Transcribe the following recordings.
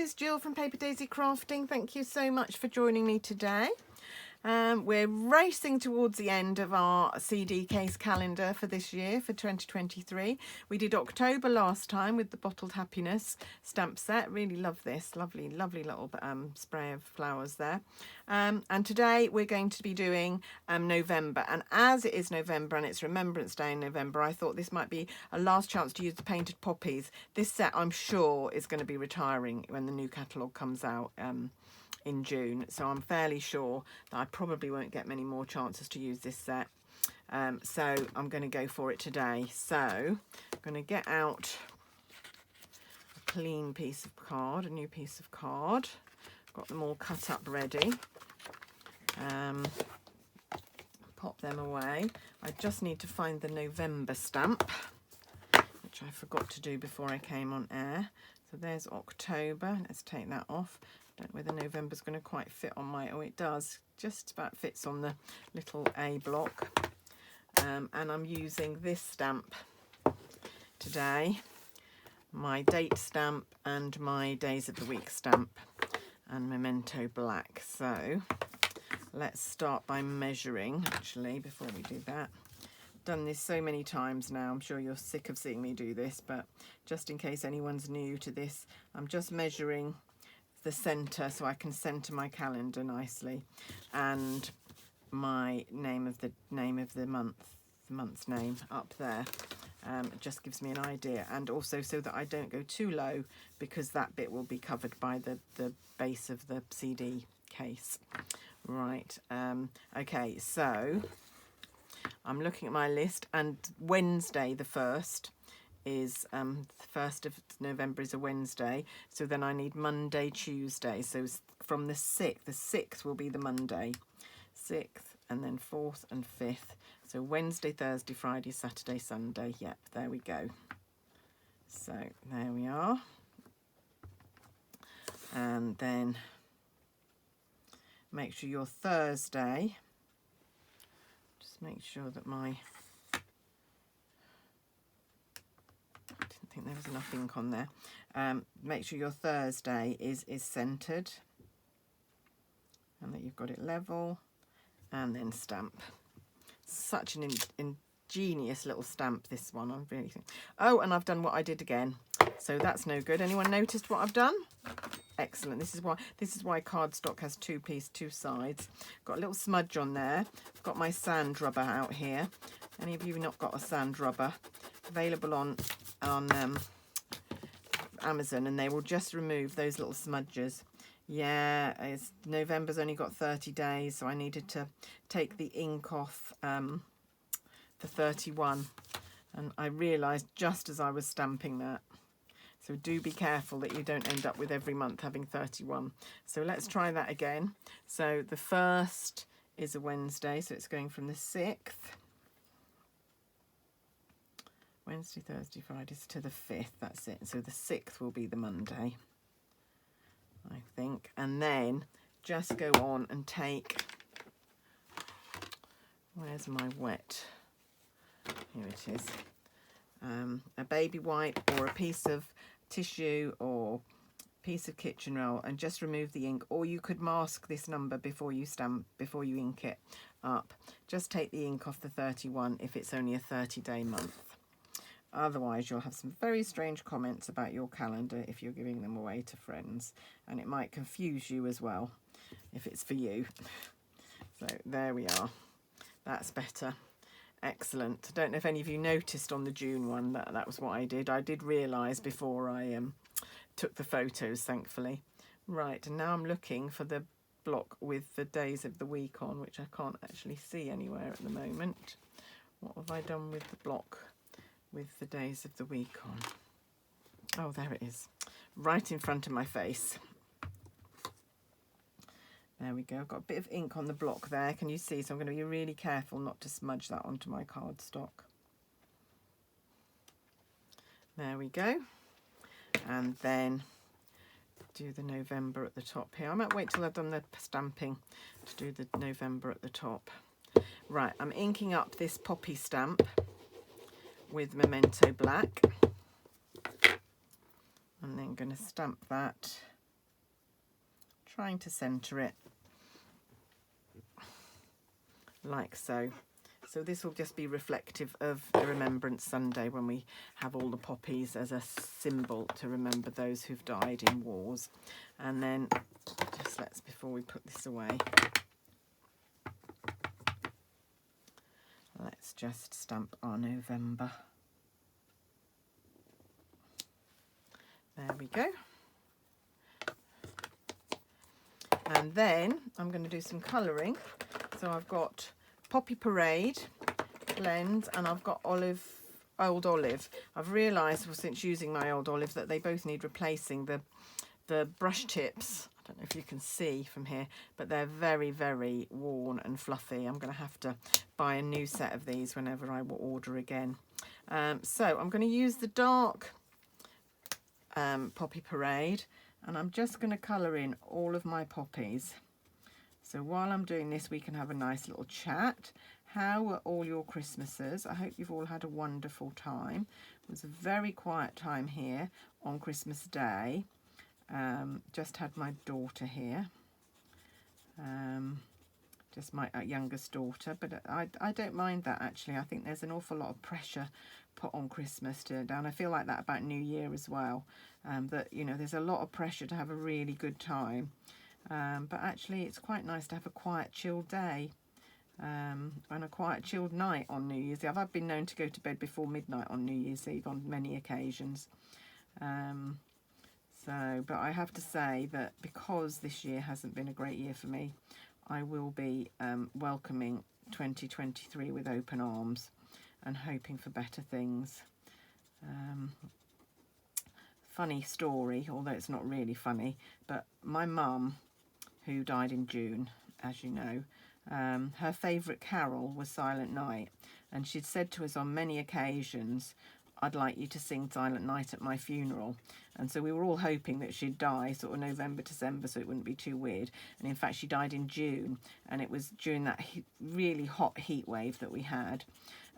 is Jill from Paper Daisy Crafting. Thank you so much for joining me today. We're racing towards the end of our CD case calendar for this year, for 2023. We did October last time with the Bottled Happiness stamp set. Really love this. Lovely, lovely little spray of flowers there. And today we're going to be doing November. And as it is November and it's Remembrance Day in November, I thought this might be a last chance to use the Painted Poppies. This set, I'm sure, is going to be retiring when the new catalogue comes out in June, so I'm fairly sure that I probably won't get many more chances to use this set, so I'm going to go for it today. So I'm going to get out a clean piece of card, a new piece of card. Got them all cut up ready. Pop them away. I just need to find the November stamp, which I forgot to do before I came on air. So there's October. Let's take that off. Don't know whether November's going to quite fit on my... Oh, it does. Just about fits on the little A block. And I'm using this stamp today. My date stamp and my days of the week stamp. And Memento Black. So let's start by measuring, actually, before we do that. Done this so many times now. I'm sure you're sick of seeing me do this, but just in case anyone's new to this, I'm just measuring the center so I can center my calendar nicely, and my name of the month's name up there. It just gives me an idea, and also so that I don't go too low, because that bit will be covered by the base of the CD case. Right, okay, so I'm looking at my list, and Wednesday the 1st is the 1st of November is a Wednesday, so then I need Monday, Tuesday, so from the 6th will be the Monday, 6th, and then 4th and 5th, so Wednesday, Thursday, Friday, Saturday, Sunday. Yep, there we go. So there we are. And then make sure your Thursday, just make sure that my... I think there was enough ink on there. Make sure your Thursday is centered, and that you've got it level, and then stamp. Such an ingenious little stamp, this one. I really think. Oh, and I've done what I did again, so that's no good. Anyone noticed what I've done? Excellent. This is why cardstock has two sides. Got a little smudge on there. I've got my sand rubber out here. Any of you not got a sand rubber? Available on Amazon, and they will just remove those little smudges. Yeah, November's only got 30 days, so I needed to take the ink off for 31, and I realised just as I was stamping that. So do be careful that you don't end up with every month having 31. So let's try that again. So the 1st is a Wednesday, so it's going from the 6th. Wednesday, Thursday, Friday to the 5th, that's it. So the 6th will be the Monday, I think. And then just go on and take, where's my wet? Here it is. A baby wipe or a piece of tissue or piece of kitchen roll, and just remove the ink. Or you could mask this number before you ink it up. Just take the ink off the 31 if it's only a 30-day month. Otherwise, you'll have some very strange comments about your calendar if you're giving them away to friends, and it might confuse you as well if it's for you. So there we are. That's better. Excellent. I don't know if any of you noticed on the June one that was what I did. I did realise before I took the photos, thankfully. Right, and now I'm looking for the block with the days of the week on, which I can't actually see anywhere at the moment. What have I done with the block with the days of the week on? Oh, there it is, right in front of my face. There we go. I've got a bit of ink on the block there, can you see? So I'm going to be really careful not to smudge that onto my cardstock. There we go. And then do the November at the top here. I might wait till I've done the stamping to do the November at the top. Right, I'm inking up this poppy stamp with Memento Black. I'm then going to stamp that trying to centre it like so. So this will just be reflective of the Remembrance Sunday, when we have all the poppies as a symbol to remember those who've died in wars. And then just before we put this away, let's just stamp our November. There we go. And then I'm going to do some colouring. So I've got Poppy Parade blends, and I've got Old Olive. I've realised, well, since using my Old Olive, that they both need replacing. The brush tips, I don't know if you can see from here, but they're very, very worn and fluffy. I'm going to have to buy a new set of these whenever I will order again. So I'm going to use the dark Poppy Parade, and I'm just going to colour in all of my poppies. So while I'm doing this, we can have a nice little chat. How were all your Christmases? I hope you've all had a wonderful time. It was a very quiet time here on Christmas Day. Just had my daughter here, just my youngest daughter, but I don't mind that, actually. I think there's an awful lot of pressure put on Christmas and I feel like that about New Year as well, that, you know, there's a lot of pressure to have a really good time, but actually it's quite nice to have a quiet, chilled day, and a quiet, chilled night on New Year's Eve. I've been known to go to bed before midnight on New Year's Eve on many occasions. But I have to say that because this year hasn't been a great year for me, I will be welcoming 2023 with open arms and hoping for better things. Funny story, although it's not really funny, but my mum, who died in June, as you know, her favourite carol was Silent Night, and she'd said to us on many occasions, I'd like you to sing Silent Night at my funeral. And so we were all hoping that she'd die sort of November, December, so it wouldn't be too weird. And in fact, she died in June, and it was during that really hot heat wave that we had.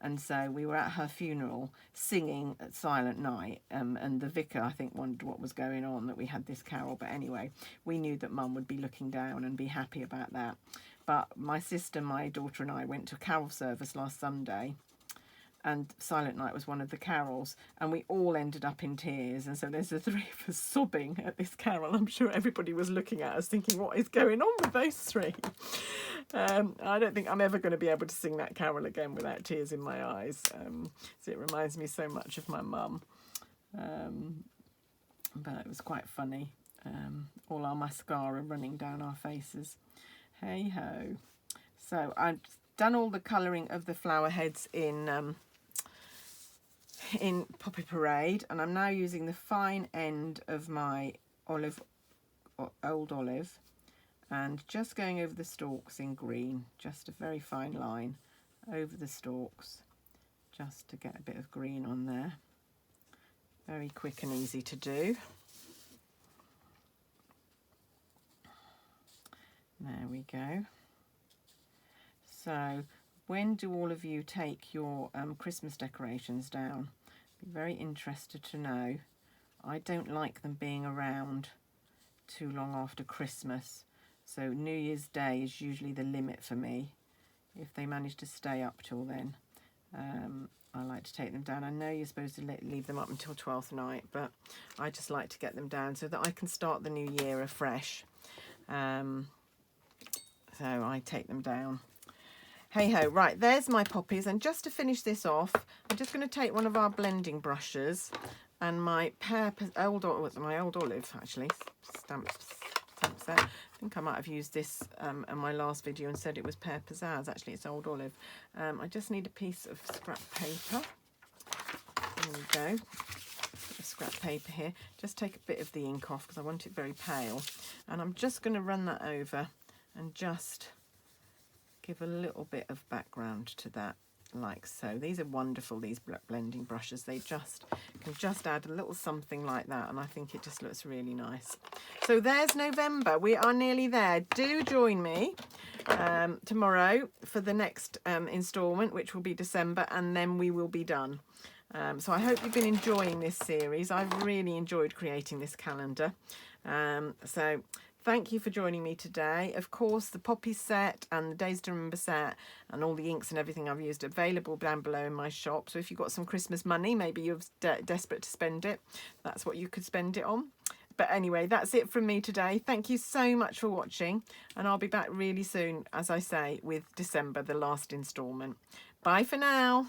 And so we were at her funeral singing at Silent Night, and the vicar, I think, wondered what was going on, that we had this carol. But anyway, we knew that Mum would be looking down and be happy about that. But my sister, my daughter and I went to a carol service last Sunday, and Silent Night was one of the carols, and we all ended up in tears. And so there's the three of us sobbing at this carol. I'm sure everybody was looking at us thinking, what is going on with those three? I don't think I'm ever going to be able to sing that carol again without tears in my eyes. So it reminds me so much of my mum. But it was quite funny. All our mascara running down our faces. Hey ho. So I've done all the colouring of the flower heads in Poppy Parade, and I'm now using the fine end of my Old Olive and just going over the stalks in green, just a very fine line over the stalks, just to get a bit of green on there. Very quick and easy to do. There we go. So when do all of you take your Christmas decorations down? Be very interested to know. I don't like them being around too long after Christmas. So New Year's Day is usually the limit for me. If they manage to stay up till then, I like to take them down. I know you're supposed to leave them up until 12th night, but I just like to get them down so that I can start the new year afresh. So I take them down. Hey ho, right, there's my poppies, and just to finish this off, I'm just going to take one of our blending brushes and my Old Olive, actually, stamp set. I think I might have used this in my last video and said it was Pear Pizzazz. Actually, it's Old Olive. I just need a piece of scrap paper. There we go. A scrap paper here. Just take a bit of the ink off because I want it very pale. And I'm just going to run that over and just give a little bit of background to that, like so. These are wonderful, these blending brushes. They just can just add a little something like that, and I think it just looks really nice. So there's November. We are nearly there. Do join me tomorrow for the next instalment, which will be December, and then we will be done. So I hope you've been enjoying this series. I've really enjoyed creating this calendar. So Thank you for joining me today. Of course, the Poppy set and the Days to Remember set and all the inks and everything I've used available down below in my shop. So if you've got some Christmas money, maybe you're desperate to spend it, that's what you could spend it on. But anyway, that's it from me today. Thank you so much for watching, and I'll be back really soon, as I say, with December, the last instalment. Bye for now.